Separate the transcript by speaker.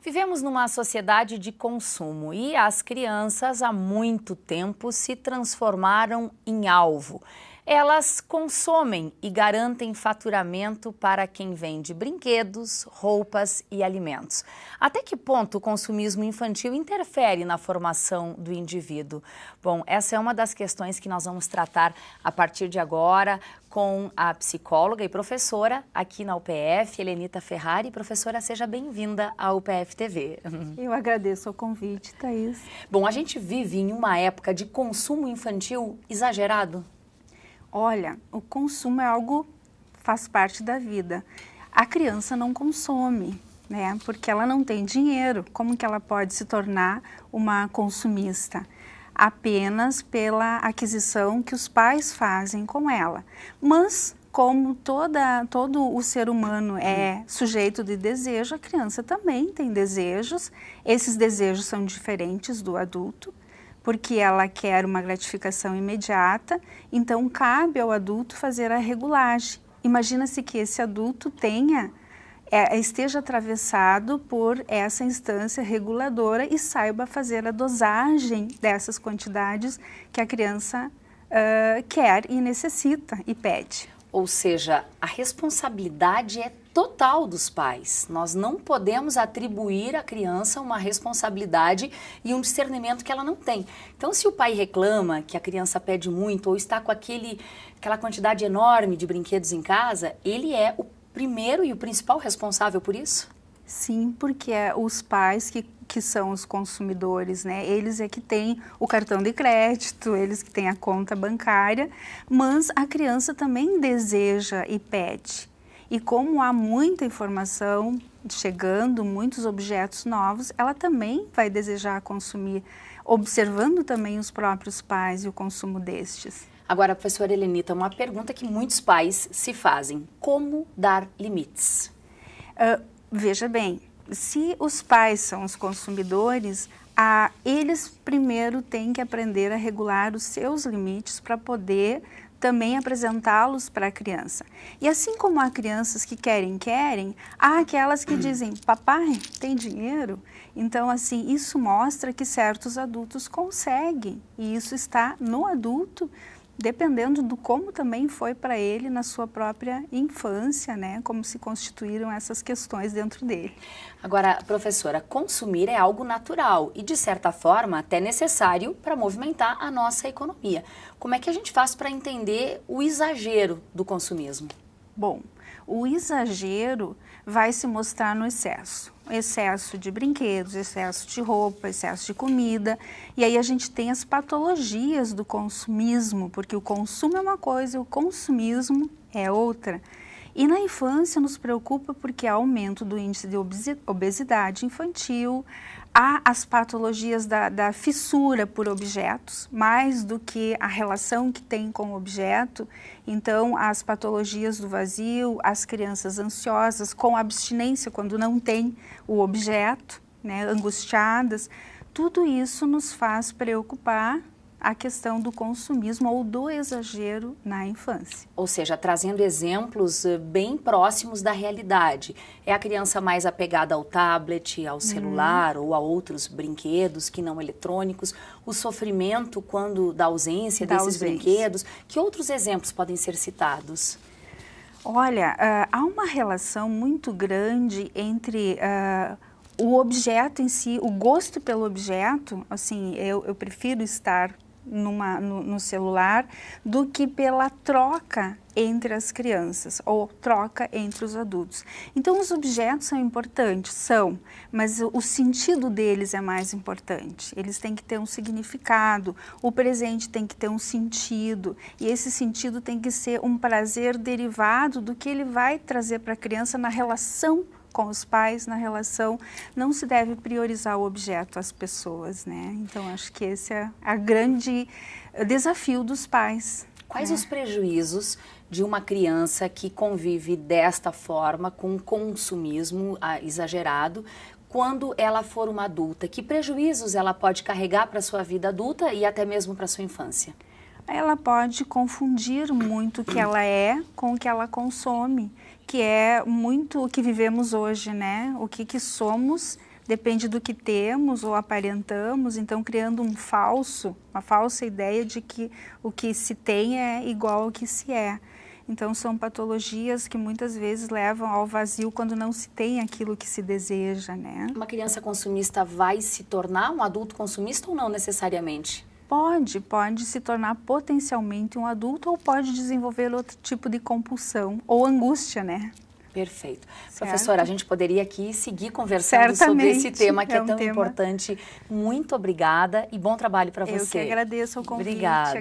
Speaker 1: Vivemos numa sociedade de consumo e as crianças há muito tempo se transformaram em alvo. Elas consomem e garantem faturamento para quem vende brinquedos, roupas e alimentos. Até que ponto o consumismo infantil interfere na formação do indivíduo? Bom, essa é uma das questões que nós vamos tratar a partir de agora com a psicóloga e professora aqui na UPF, Helenita Ferrari. Professora, seja bem-vinda à UPF TV.
Speaker 2: Eu agradeço o convite, Thaís.
Speaker 1: Bom, a gente vive em uma época de consumo infantil exagerado.
Speaker 2: Olha, o consumo é algo que faz parte da vida. A criança não consome, né? Porque ela não tem dinheiro. Como que ela pode se tornar uma consumista? Apenas pela aquisição que os pais fazem com ela. Mas, como todo o ser humano é sujeito de desejo, a criança também tem desejos. Esses desejos são diferentes do adulto, porque ela quer uma gratificação imediata, então cabe ao adulto fazer a regulagem. Imagina-se que esse adulto esteja atravessado por essa instância reguladora e saiba fazer a dosagem dessas quantidades que a criança quer e necessita e pede.
Speaker 1: Ou seja, a responsabilidade é total dos pais. Nós não podemos atribuir à criança uma responsabilidade e um discernimento que ela não tem. Então, se o pai reclama que a criança pede muito ou está com aquela quantidade enorme de brinquedos em casa, ele é o primeiro e o principal responsável por isso?
Speaker 2: Sim, porque os pais que são os consumidores, né? Eles é que têm o cartão de crédito, eles que têm a conta bancária, mas a criança também deseja e pede. E como há muita informação chegando, muitos objetos novos, ela também vai desejar consumir, observando também os próprios pais e o consumo destes.
Speaker 1: Agora, professora Helenita, uma pergunta que muitos pais se fazem: como dar limites?
Speaker 2: Veja bem, se os pais são os consumidores, eles primeiro têm que aprender a regular os seus limites para poder também apresentá-los para a criança. E assim como há crianças que querem, há aquelas que dizem, papai, tem dinheiro? Então, assim, isso mostra que certos adultos conseguem, e isso está no adulto, dependendo do como também foi para ele na sua própria infância, né? Como se constituíram essas questões dentro dele.
Speaker 1: Agora, professora, consumir é algo natural e, de certa forma, até necessário para movimentar a nossa economia. Como é que a gente faz para entender o exagero do consumismo?
Speaker 2: Bom, o exagero vai se mostrar no excesso. Excesso de brinquedos, excesso de roupa, excesso de comida. E aí a gente tem as patologias do consumismo, porque o consumo é uma coisa e o consumismo é outra. E na infância nos preocupa porque há aumento do índice de obesidade infantil, há as patologias da fissura por objetos, mais do que a relação que tem com o objeto. Então, as patologias do vazio, as crianças ansiosas, com abstinência quando não tem o objeto, né, angustiadas, tudo isso nos faz preocupar a questão do consumismo ou do exagero na infância.
Speaker 1: Ou seja, trazendo exemplos bem próximos da realidade. É a criança mais apegada ao tablet, ao celular ou a outros brinquedos que não eletrônicos. O sofrimento quando da ausência desses brinquedos. Que outros exemplos podem ser citados?
Speaker 2: Olha, há uma relação muito grande entre o objeto em si, o gosto pelo objeto. Assim, eu prefiro estar no celular do que pela troca entre as crianças ou troca entre os adultos. Então, os objetos são importantes, mas o sentido deles é mais importante. Eles têm que ter um significado, o presente tem que ter um sentido, e esse sentido tem que ser um prazer derivado do que ele vai trazer para a criança na relação com os pais, na relação. Não se deve priorizar o objeto, as pessoas, né? Então, acho que esse é o grande desafio dos pais.
Speaker 1: Quais os prejuízos de uma criança que convive desta forma, com consumismo exagerado, quando ela for uma adulta? Que prejuízos ela pode carregar para a sua vida adulta e até mesmo para a sua infância?
Speaker 2: Ela pode confundir muito o que ela é com o que ela consome, que é muito o que vivemos hoje, né? O que somos depende do que temos ou aparentamos, então criando uma falsa ideia de que o que se tem é igual ao que se é. Então são patologias que muitas vezes levam ao vazio quando não se tem aquilo que se deseja, né?
Speaker 1: Uma criança consumista vai se tornar um adulto consumista ou não necessariamente?
Speaker 2: Pode se tornar potencialmente um adulto ou pode desenvolver outro tipo de compulsão ou angústia, né?
Speaker 1: Perfeito.
Speaker 2: Certo.
Speaker 1: Professora, a gente poderia aqui seguir conversando sobre esse tema que é tão importante. Muito obrigada e bom trabalho para você.
Speaker 2: Eu que agradeço o convite.
Speaker 1: Obrigada.